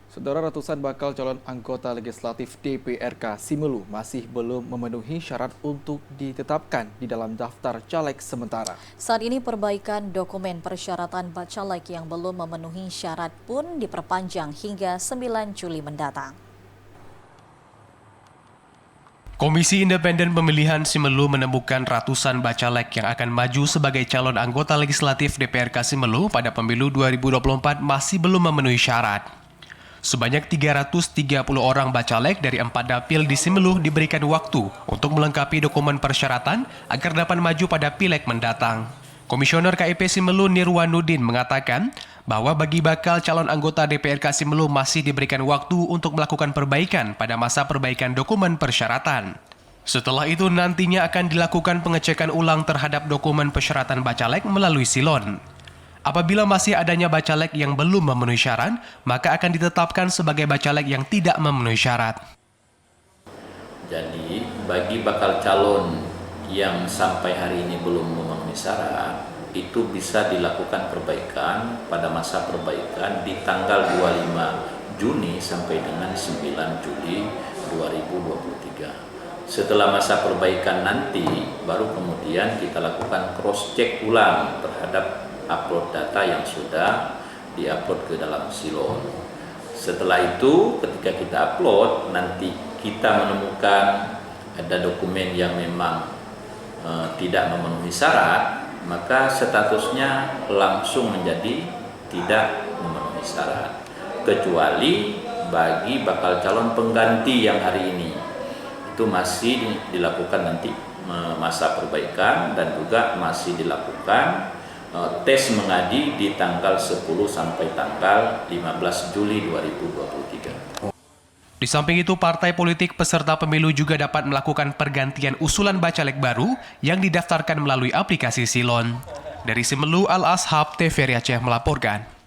Saudara, ratusan bakal calon anggota legislatif DPRK Simelu masih belum memenuhi syarat untuk ditetapkan di dalam daftar caleg sementara. Saat ini perbaikan dokumen persyaratan bacalek yang belum memenuhi syarat pun diperpanjang hingga 9 Juli mendatang. Komisi Independen Pemilihan Simelu menemukan ratusan bacalek yang akan maju sebagai calon anggota legislatif DPRK Simelu pada pemilu 2024 masih belum memenuhi syarat. Sebanyak 330 orang bacalek dari 4 dapil di Simelu diberikan waktu untuk melengkapi dokumen persyaratan agar dapat maju pada pileg mendatang. Komisioner KIP Simelu Nirwanudin mengatakan bahwa bagi bakal calon anggota DPRK Simelu masih diberikan waktu untuk melakukan perbaikan pada masa perbaikan dokumen persyaratan. Setelah itu nantinya akan dilakukan pengecekan ulang terhadap dokumen persyaratan bacalek melalui silon. Apabila masih adanya bacalek yang belum memenuhi syarat, maka akan ditetapkan sebagai bacalek yang tidak memenuhi syarat. Jadi, bagi bakal calon yang sampai hari ini belum memenuhi syarat, itu bisa dilakukan perbaikan pada masa perbaikan di tanggal 25 Juni sampai dengan 9 Juli 2023. Setelah masa perbaikan nanti, baru kemudian kita lakukan cross-check ulang terhadap upload data yang sudah diupload ke dalam silon. Setelah itu, ketika kita upload, nanti kita menemukan ada dokumen yang memang tidak memenuhi syarat, maka statusnya langsung menjadi tidak memenuhi syarat. Kecuali bagi bakal calon pengganti yang hari ini, itu masih dilakukan nanti masa perbaikan dan juga masih dilakukan tes mengadi di tanggal 10 sampai tanggal 15 Juli 2023. Di samping itu, partai politik peserta pemilu juga dapat melakukan pergantian usulan bacalek baru yang didaftarkan melalui aplikasi Silon. Dari Simelu, Al-Ashab, TVRI Aceh melaporkan.